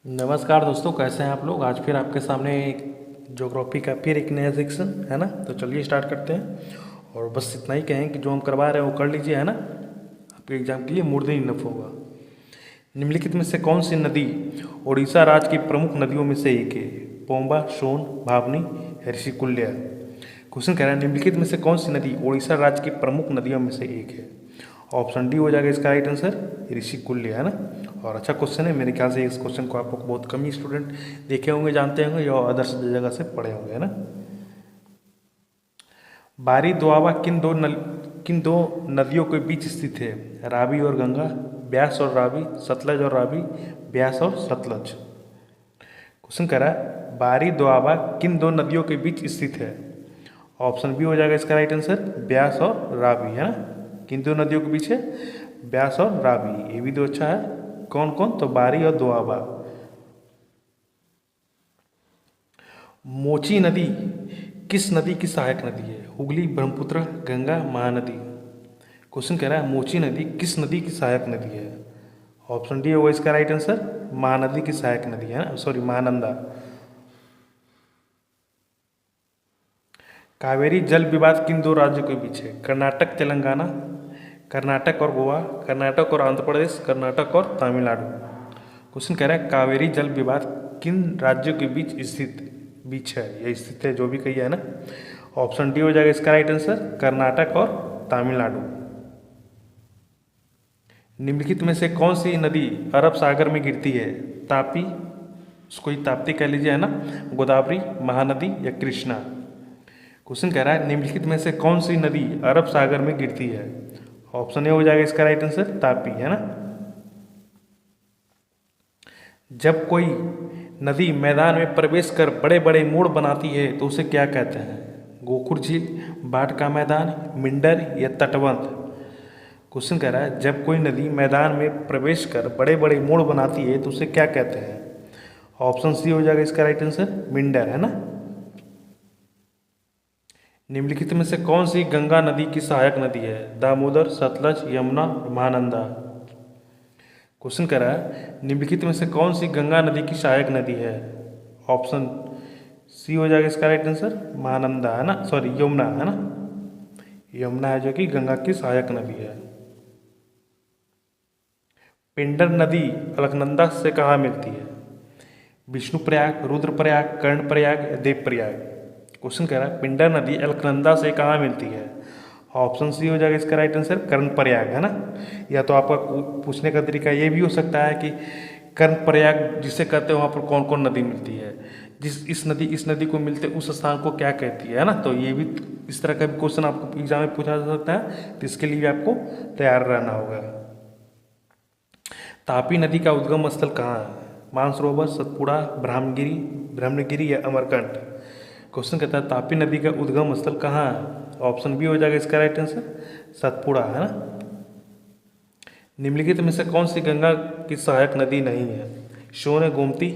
नमस्कार दोस्तों, कैसे हैं आप लोग। आज फिर आपके सामने एक ज्योग्राफी का फिर एक नया सेक्शन है ना। तो चलिए स्टार्ट करते हैं। और बस इतना ही कहें कि जो हम करवा रहे हैं वो कर लीजिए, है ना। आपके एग्जाम के लिए मोर देन इनफ होगा। निम्नलिखित में से कौन सी नदी उड़ीसा राज्य की प्रमुख नदियों में से एक है। पोम्बा, सोन, भावनी, ऋषिकुल्या। क्वेश्चन कह रहा है निम्नलिखित में से कौन सी नदी उड़ीसा राज्य की प्रमुख नदियों में से एक है। ऑप्शन डी हो जाएगा इसका राइट आंसर, ऋषिकुल्य, है ना। और अच्छा क्वेश्चन है, मेरे ख्याल से इस क्वेश्चन को आप लोग बहुत कम ही स्टूडेंट देखे होंगे, जानते होंगे या अदर्स जगह से पढ़े होंगे, है ना। बारी दोआबा किन दो नदियों के बीच स्थित है। रावी और गंगा, ब्यास और रावी, सतलज और रावी, ब्यास और सतलज। क्वेश्चन कह रहा है बारी दोआबा किन दो नदियों के बीच स्थित है। ऑप्शन बी हो जाएगा इसका राइट आंसर, ब्यास और रावी, है ना। किन दो नदियों के बीच है, ब्यास और रावी। ये भी दो अच्छा है। कौन कौन, तो बारी और दोआबा। मोची नदी किस नदी की सहायक नदी है। हुगली, ब्रह्मपुत्र, गंगा, महानदी। क्वेश्चन कह रहा है मोची नदी किस नदी की सहायक नदी है। ऑप्शन डी होगा इसका राइट आंसर, महानदी की सहायक नदी, है ना, सॉरी महानंदा। कावेरी जल विवाद किन दो राज्यों के बीच है। कर्नाटक, तेलंगाना, कर्नाटक और गोवा, कर्नाटक और आंध्र प्रदेश, कर्नाटक और तमिलनाडु। क्वेश्चन कह रहा है कावेरी जल विवाद किन राज्यों के बीच है, या स्थित है, जो भी कही है ना। ऑप्शन डी हो जाएगा इसका राइट आंसर, कर्नाटक और तमिलनाडु। निम्नलिखित में से कौन सी नदी अरब सागर में गिरती है। तापी, उसको ही ताप्ती कह लीजिए, है ना, गोदावरी, महानदी या कृष्णा। क्वेश्चन कह रहा है निम्नलिखित में से कौन सी नदी अरब सागर में गिरती है। ऑप्शन ए हो जाएगा इसका राइट आंसर, तापी, है ना। जब कोई नदी मैदान में प्रवेश कर बड़े बड़े मोड़ बनाती है तो उसे क्या कहते हैं। गोखुर झील, बाढ़ का मैदान, मिंडर या तटबंध। क्वेश्चन कह रहा है जब कोई नदी मैदान में प्रवेश कर बड़े बड़े मोड़ बनाती है तो उसे क्या कहते हैं। ऑप्शन सी हो जाएगा इसका राइट आंसर, मिंडर, है ना। निम्नलिखित में से कौन सी गंगा नदी की सहायक नदी है। दामोदर, सतलज, यमुना, महानंदा। क्वेश्चन कह रहा है निम्नलिखित में से कौन सी गंगा नदी की सहायक नदी है। ऑप्शन सी हो जाएगा इसका राइट आंसर, महानंदा, है ना, सॉरी यमुना, है ना। यमुना है जो कि गंगा की सहायक नदी है। पिंडर नदी अलकनंदा से कहाँ मिलती है। विष्णुप्रयाग, रुद्रप्रयाग, कर्णप्रयाग या देवप्रयाग। क्वेश्चन कह रहा है पिंडर नदी अलकनंदा से कहाँ मिलती है। ऑप्शन सी हो जाएगा इसका राइट आंसर, कर्णप्रयाग, है ना। या तो आपका पूछने का तरीका ये भी हो सकता है कि कर्णप्रयाग जिसे कहते हैं वहाँ पर कौन कौन नदी मिलती है, इस नदी को मिलते उस स्थान को क्या कहती है ना। तो ये भी इस तरह का भी क्वेश्चन आपको एग्जाम में पूछा जा सकता है, तो इसके लिए आपको तैयार रहना होगा। तापी नदी का उद्गम स्थल कहाँ है। मानसरोवर, सतपुड़ा, ब्रह्मगिरी या अमरकंट। क्वेश्चन कहता है तापी नदी का उद्गम स्थल कहाँ है। ऑप्शन बी हो जाएगा इसका राइट आंसर, सतपुड़ा, है ना। निम्नलिखित में से कौन सी गंगा की सहायक नदी नहीं है। सोन, गोमती,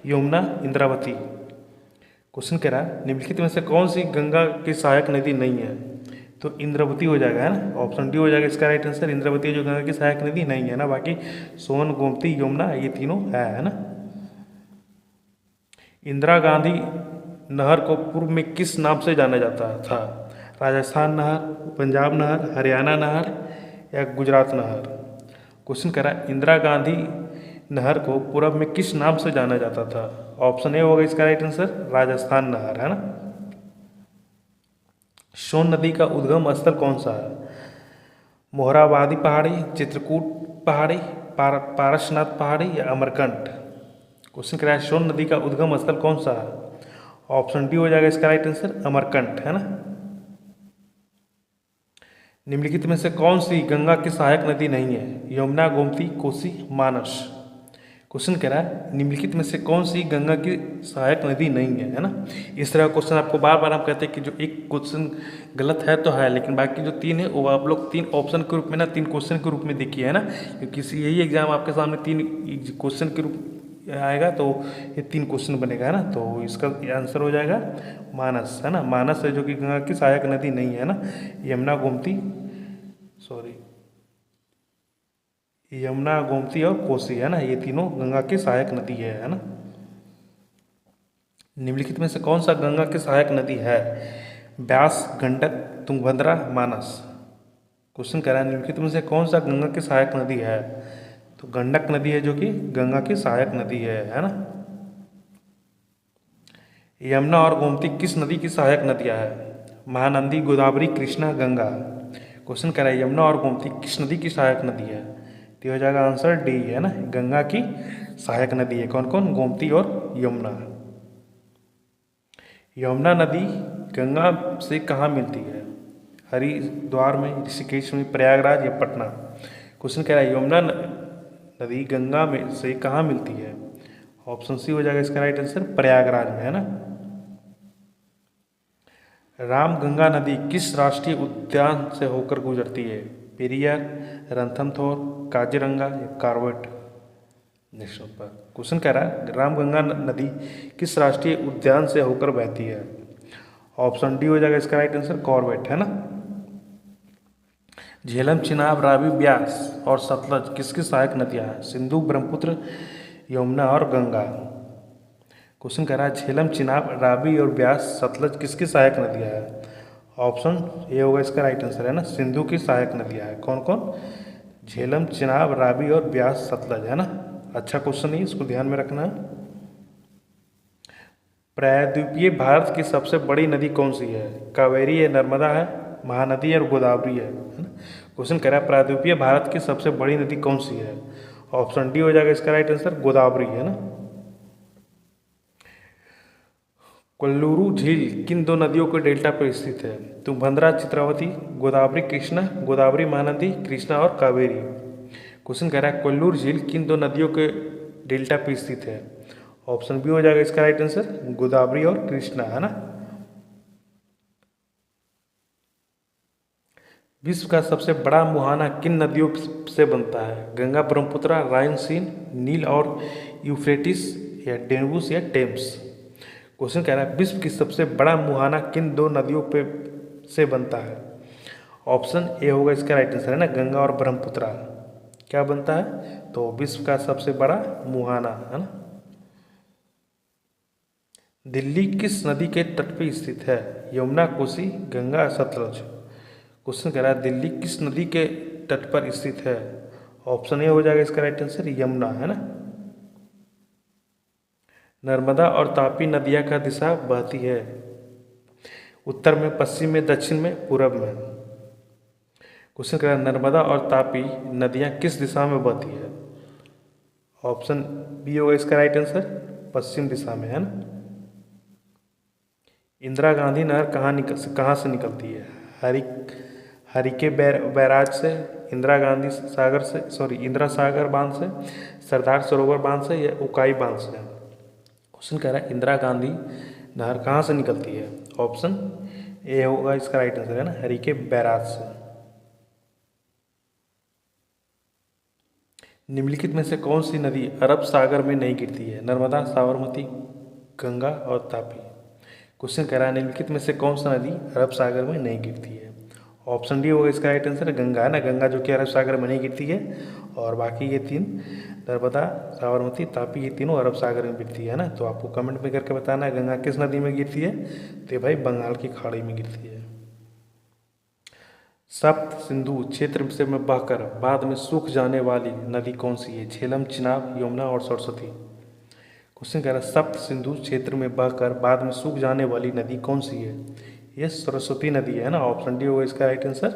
यमुना, इंद्रावती। क्वेश्चन कह रहा है निम्नलिखित में से कौन सी गंगा की सहायक नदी नहीं है। तो इंद्रावती हो जाएगा, है ना। ऑप्शन डी हो जाएगा इसका राइट आंसर, इंद्रावती जो गंगा की सहायक नदी नहीं है ना। बाकी सोन, गोमती, यमुना ये तीनों है ना। इंदिरा गांधी नहर को पूर्व में किस नाम से जाना जाता था। राजस्थान नहर, पंजाब नहर, हरियाणा नहर या गुजरात नहर। क्वेश्चन कह रहा है इंदिरा गांधी नहर को पूर्व में किस नाम से जाना जाता था। ऑप्शन ए होगा इसका राइट आंसर, राजस्थान नहर, है ना। सोन नदी का उद्गम स्थल कौन सा है। मोहराबादी पहाड़ी, चित्रकूट पहाड़ी, पारसनाथ पहाड़ी या अमरकंट। क्वेश्चन कह रहा है सोन नदी का उद्गम स्थल कौन सा है। ऑप्शन डी हो जाएगा इसका राइट आंसर, अमरकंट, है ना। निम्नलिखित में से कौन सी गंगा की सहायक नदी नहीं है। यमुना, गोमती, कोसी, मानस। क्वेश्चन कह रहा है निम्नलिखित में से कौन सी गंगा की सहायक नदी नहीं है ना। इस तरह का क्वेश्चन आपको बार बार हम कहते हैं कि जो एक क्वेश्चन गलत है तो है, लेकिन बाकी जो तीन है वो आप लोग तीन ऑप्शन के रूप में ना, तीन क्वेश्चन के रूप में देखिए, है ना। क्योंकि यही एग्जाम आपके सामने तीन क्वेश्चन के रूप आएगा, तो ये तीन क्वेश्चन बनेगा, है ना। तो इसका आंसर हो जाएगा मानस, है ना। मानस है जो कि गंगा की सहायक नदी नहीं है ना। यमुना, गोमती, सॉरी यमुना, गोमती और कोसी, है ना, ये तीनों गंगा की सहायक नदी है ना। निम्नलिखित में से कौन सा गंगा की सहायक नदी है? ब्यास, गंडक, तुंगभद्रा, मानस। क्वेश्चन कह रहा है निम्नलिखित में से कौन सा गंगा की सहायक नदी है? तो गंडक नदी है जो कि गंगा की सहायक नदी है ना। यमुना और गोमती किस नदी की सहायक नदियां हैं? महानंदी, गोदावरी, कृष्णा, गंगा। क्वेश्चन कह रहा है यमुना और गोमती किस नदी की सहायक नदी है? तो हो जाएगा आंसर डी, है ना, गंगा की सहायक नदी है। कौन कौन? गोमती और यमुना। यमुना नदी गंगा से कहाँ मिलती है? हरिद्वार में, ऋषिकेश में, प्रयागराज या पटना। क्वेश्चन कह रहा है यमुना नदी गंगा में से कहाँ मिलती है? ऑप्शन सी हो जाएगा इसका राइट आंसर, प्रयागराज में, है ना। रामगंगा नदी किस राष्ट्रीय उद्यान से होकर गुजरती है? पेरियार, रणथंभौर, काजीरंगा या कॉर्बेट नेशनल पार्क। क्वेश्चन कह रहा है रामगंगा नदी किस राष्ट्रीय उद्यान से होकर बहती है? ऑप्शन डी हो जाएगा इसका राइट आंसर, कॉर्बेट, है ना। झेलम, चिनाब, रावी, ब्यास और सतलज किसकी सहायक नदियां हैं? सिंधु, ब्रह्मपुत्र, यमुना और गंगा। क्वेश्चन कह रहा है झेलम, चिनाब, रावी और ब्यास, सतलज किसकी सहायक नदियां हैं? ऑप्शन ए होगा इसका राइट आंसर, है ना, सिंधु की सहायक नदियां हैं। कौन कौन? झेलम, चिनाब, रावी और ब्यास, सतलज, है ना। अच्छा क्वेश्चन है, इसको ध्यान में रखना है। प्रायद्वीपीय भारत की सबसे बड़ी नदी कौन सी है? कावेरी है, नर्मदा है, महानदी है और गोदावरी है ना। क्वेश्चन कह रहा है प्रायद्वीपीय भारत की सबसे बड़ी नदी कौन सी है? ऑप्शन डी हो जाएगा इसका राइट आंसर, गोदावरी, है ना। कोल्लूरू झील किन दो नदियों के डेल्टा पर स्थित है? तुंगभद्रा, चित्रावती, गोदावरी, कृष्णा, गोदावरी, महानदी, कृष्णा और कावेरी। क्वेश्चन कह रहा है कोल्लूर झील किन दो नदियों के डेल्टा पर स्थित है? ऑप्शन बी हो जाएगा इसका राइट आंसर, गोदावरी और कृष्णा, है ना। विश्व का सबसे बड़ा मुहाना किन नदियों से बनता है? गंगा, ब्रह्मपुत्र, राइन, सीन, नील और यूफ्रेटिस या डेन्यूस या टेम्स। क्वेश्चन कह रहा है विश्व की सबसे बड़ा मुहाना किन दो नदियों पे से बनता है? ऑप्शन ए होगा इसका राइट आंसर, है ना, गंगा और ब्रह्मपुत्र। क्या बनता है? तो विश्व का सबसे बड़ा मुहाना, है ना। दिल्ली किस नदी के तट पर स्थित है? यमुना, कोसी, गंगा, सतलज। क्वेश्चन कह रहा है दिल्ली किस नदी के तट पर स्थित है? ऑप्शन ए हो जाएगा इसका राइट आंसर, यमुना, है ना। नर्मदा और तापी नदियाँ का दिशा बहती है? उत्तर में, पश्चिम में, दक्षिण में, पूरब में। क्वेश्चन कह रहा है नर्मदा और तापी नदियाँ किस दिशा में बहती है? ऑप्शन बी होगा इसका राइट आंसर, पश्चिम दिशा में, है ना। इंदिरा गांधी नहर कहाँ से निकलती है? हरिके बैराज से, इंदिरा गांधी सागर से, इंदिरा सागर बांध से, सरदार सरोवर बांध से या उकाई बांध से। क्वेश्चन कह रहा है इंदिरा गांधी नहर कहाँ से निकलती है? ऑप्शन ए होगा इसका राइट आंसर, है ना, हरिके बैराज से। निम्नलिखित में से कौन सी नदी अरब सागर में नहीं गिरती है? नर्मदा, साबरमती, गंगा और तापी। क्वेश्चन कह रहा है निम्नलिखित में से कौन सा नदी अरब सागर में नहीं गिरती है? ऑप्शन डी होगा इसका राइट आंसर, गंगा, है ना, गंगा जो कि अरब सागर में नहीं गिरती है। और बाकी ये तीन, नर्मदा, साबरमती, तापी, ये तीनों अरब सागर में गिरती है ना। तो आपको कमेंट में करके बताना है गंगा किस नदी में गिरती है? तो भाई बंगाल की खाड़ी में गिरती है। सप्त सिंधु क्षेत्र से में बहकर बाद में सूख जाने वाली नदी कौन सी है? झेलम, चिनाब, यमुना और सरस्वती। क्वेश्चन कह रहा है सप्त सिंधु क्षेत्र में बहकर बाद में सूख जाने वाली नदी कौन सी है? ये सरस्वती नदी है ना। ऑप्शन डी होगा इसका राइट आंसर।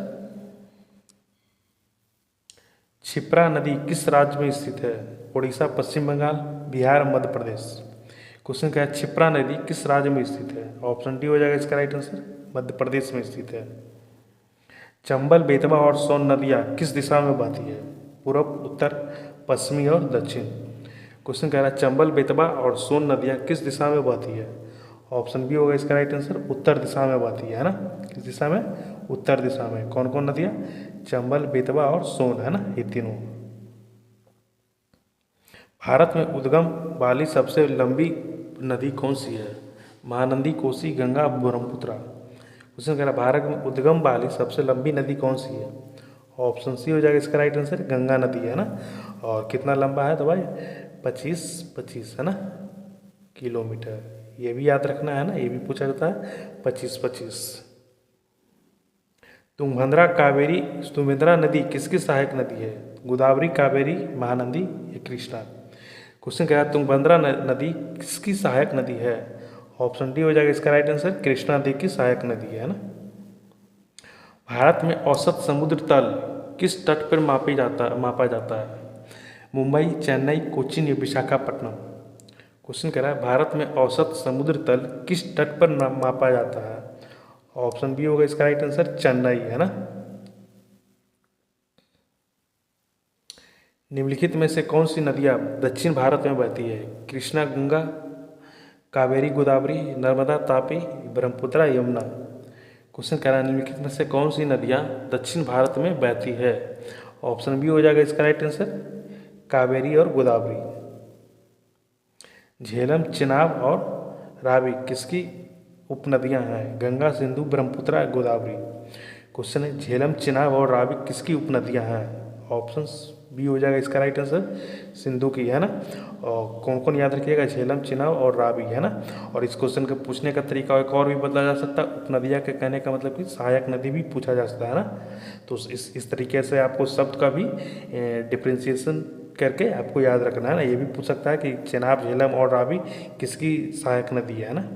क्षिप्रा नदी किस राज्य में स्थित है? उड़ीसा, पश्चिम बंगाल, बिहार, मध्य प्रदेश। क्वेश्चन क्या है क्षिप्रा नदी किस राज्य में स्थित है? ऑप्शन डी हो जाएगा इसका राइट आंसर, मध्य प्रदेश में स्थित है। चंबल, बेतवा और सोन नदियाँ किस दिशा में बहती है? पूर्व, उत्तर, पश्चिमी और दक्षिण। क्वेश्चन कह रहा है चंबल, बेतवा और सोन नदियाँ किस दिशा में बहती है? ऑप्शन बी होगा इसका राइट आंसर, उत्तर दिशा में बहती है ना। किस दिशा में? उत्तर दिशा में। कौन कौन नदियाँ? चंबल, बेतवा और सोन, है ना, ये तीनों। भारत में उद्गम वाली सबसे लंबी नदी कौन सी है? महानदी, कोसी, गंगा, ब्रह्मपुत्र। क्वेश्चन कह रहा है भारत में उद्गम वाली सबसे लंबी नदी कौन सी है? ऑप्शन सी हो जाएगा इसका राइट आंसर, गंगा नदी है ना। और कितना लंबा है तो भाई 25 है ना किलोमीटर, ये भी याद रखना है ना, ये भी पूछा जाता है 25। तुंगभद्रा नदी किसकी सहायक नदी है? गोदावरी, कावेरी, महानदी या कृष्णा? क्वेश्चन क्या है, तुंगभद्रा नदी किसकी सहायक नदी है? ऑप्शन डी हो जाएगा इसका राइट आंसर, कृष्णा नदी की सहायक नदी है ना। भारत में औसत समुद्र तल किस तट पर मापा जाता है? मुंबई, चेन्नई, कोचीन या विशाखापट्टनम? क्वेश्चन कह रहा है भारत में औसत समुद्र तल किस तट पर मापा जाता है? ऑप्शन बी होगा इसका राइट आंसर, चेन्नई है ना। निम्नलिखित में से कौन सी नदियाँ दक्षिण भारत में बहती है? कृष्णा, गंगा, कावेरी, गोदावरी, नर्मदा, तापी, ब्रह्मपुत्र, यमुना? क्वेश्चन कह रहा है निम्नलिखित में से कौन सी नदियाँ दक्षिण भारत में बहती है? ऑप्शन बी हो जाएगा इसका राइट आंसर, कावेरी और गोदावरी। झेलम, चिनाब और रावी किसकी उपनदियाँ हैं? गंगा, सिंधु, ब्रह्मपुत्र, गोदावरी? क्वेश्चन है झेलम, चिनाब और रावी किसकी उपनदियाँ हैं? ऑप्शन बी हो जाएगा इसका राइट आंसर, सिंधु की है ना। और कौन कौन याद रखिएगा, झेलम, चिनाब और रावी है ना। और इस क्वेश्चन के पूछने का तरीका एक और भी बदला जा सकता है, उपनदियाँ के कहने का मतलब कि सहायक नदी भी पूछा जा सकता है ना। तो इस तरीके से आपको शब्द का भी डिफ्रेंशिएशन करके आपको याद रखना है ना। ये भी पूछ सकता है कि चिनाब, झेलम और रावी किसकी सहायक नदी है ना।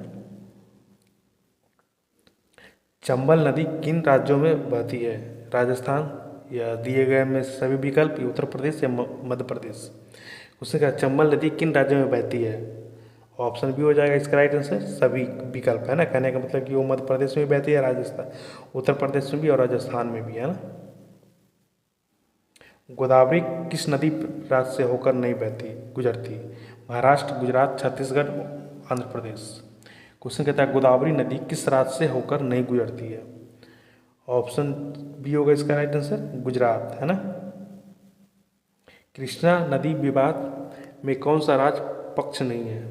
चंबल नदी किन राज्यों में बहती है? राजस्थान, या दिए गए में सभी विकल्प, उत्तर प्रदेश या मध्य प्रदेश? उसने कहा चंबल नदी किन राज्यों में बहती है? ऑप्शन बी हो जाएगा इसका राइट आंसर, सभी विकल्प है ना। कहने का मतलब कि वो मध्य प्रदेश में बहती है, राजस्थान, उत्तर प्रदेश में भी और राजस्थान में भी है ना। गोदावरी किस नदी राज्य से होकर नहीं गुजरती? महाराष्ट्र, गुजरात, छत्तीसगढ़, आंध्र प्रदेश? क्वेश्चन कहता है गोदावरी नदी किस राज्य से होकर नहीं गुजरती है? ऑप्शन बी होगा इसका राइट आंसर, गुजरात है ना। कृष्णा नदी विवाद में कौन सा राज्य पक्ष नहीं है?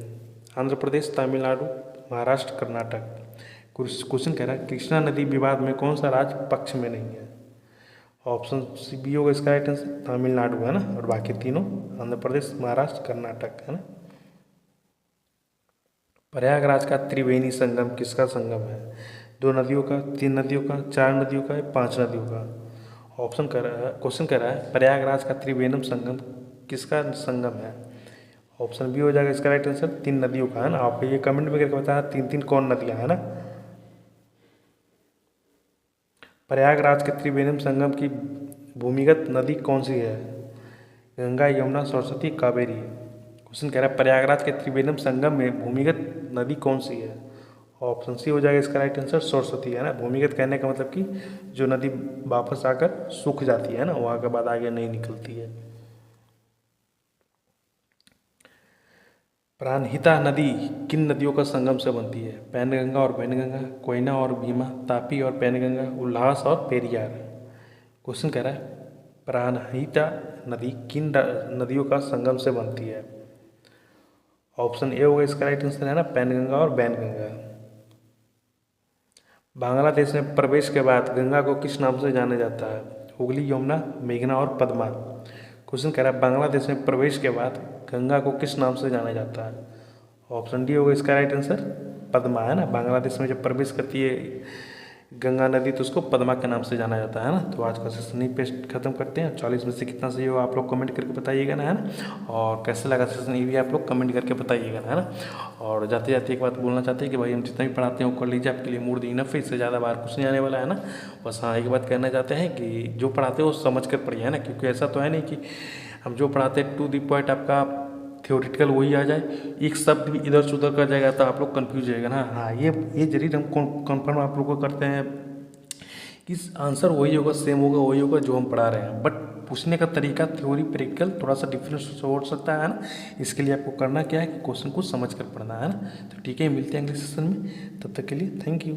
आंध्र प्रदेश, तमिलनाडु, महाराष्ट्र, कर्नाटक? क्वेश्चन कह रहा है कृष्णा नदी विवाद में कौन सा राज्य पक्ष में नहीं है? ऑप्शन सी बी होगा इसका राइट आंसर, तमिलनाडु है ना। और बाकी तीनों आंध्र प्रदेश, महाराष्ट्र, कर्नाटक है ना। प्रयागराज का त्रिवेणी संगम किसका संगम है? 2 नदियों का, 3 नदियों का, 4 नदियों का, 5 नदियों का? क्वेश्चन कर रहा है प्रयागराज का त्रिवेणम संगम किसका संगम है? ऑप्शन बी हो जाएगा इसका राइट आंसर, 3 नदियों का है ना। आप ये कमेंट में करके बताना 3 कौन नदियाँ है ना। प्रयागराज के त्रिवेणम संगम की भूमिगत नदी कौन सी है? गंगा, यमुना, सरस्वती, कावेरी? क्वेश्चन कह रहा है प्रयागराज के त्रिवेणम संगम में भूमिगत नदी कौन सी है? ऑप्शन सी हो जाएगा इसका राइट आंसर, सरस्वती है ना। भूमिगत कहने का मतलब कि जो नदी वापस आकर सूख जाती है ना, वहाँ के बाद आगे नहीं निकलती है। प्राणहिता नदी किन नदियों का संगम से बनती है? पैनगंगा और वैनगंगा, कोयना और भीमा, तापी और पैनगंगा, उल्लास और पेरियार? क्वेश्चन कह रहा है प्राणहिता नदी किन नदियों का संगम से बनती है? ऑप्शन ए होगा इसका राइट आंसर है ना, पैनगंगा और बैनगंगा? बांग्लादेश में प्रवेश के बाद गंगा को किस नाम से जाना जाता है? हुगली, यमुना, मेघना और पद्मा? क्वेश्चन कह रहा है बांग्लादेश में प्रवेश के बाद गंगा को किस नाम से जाना जाता है? ऑप्शन डी होगा इसका राइट आंसर, पद्मा है ना। बांग्लादेश में जब प्रवेश करती है गंगा नदी तो उसको पद्मा के नाम से जाना जाता है ना। तो आज का सेशन यहीं पे खत्म करते हैं। 40 में से कितना सही हो आप लोग कमेंट करके बताइएगा ना, है ना। और कैसे लगा सेशन ये भी आप लोग कमेंट करके बताइएगा ना, है ना। और जाते जाते एक बात बोलना चाहते हैं कि भाई हम जितना भी पढ़ाते हैं वो कर लीजिए, आपके लिए मूड इनफ है, इससे ज़्यादा बाहर कुछ नहीं आने वाला है ना। बस हाँ एक बात कहना चाहते हैं कि जो पढ़ाते हैं वो समझ कर पढ़िए, है ना। क्योंकि ऐसा तो है नहीं कि हम जो पढ़ाते हैं टू द पॉइंट आपका थ्योरेटिकल वही आ जाए, एक शब्द भी इधर से उधर कर जाएगा तो आप लोग कंफ्यूज जाएगा ना। हाँ ये जरूर हम कन्फर्म आप लोग को करते हैं कि आंसर वही होगा, सेम होगा, वही होगा जो हम पढ़ा रहे हैं। बट पूछने का तरीका थ्योरी प्रैक्टिकल थोड़ा सा डिफरेंस हो सकता है ना। इसके लिए आपको करना क्या है कि क्वेश्चन को समझ कर पढ़ना है ना। तो ठीक है, मिलते हैं अगले सेशन में, तब तक के लिए थैंक यू।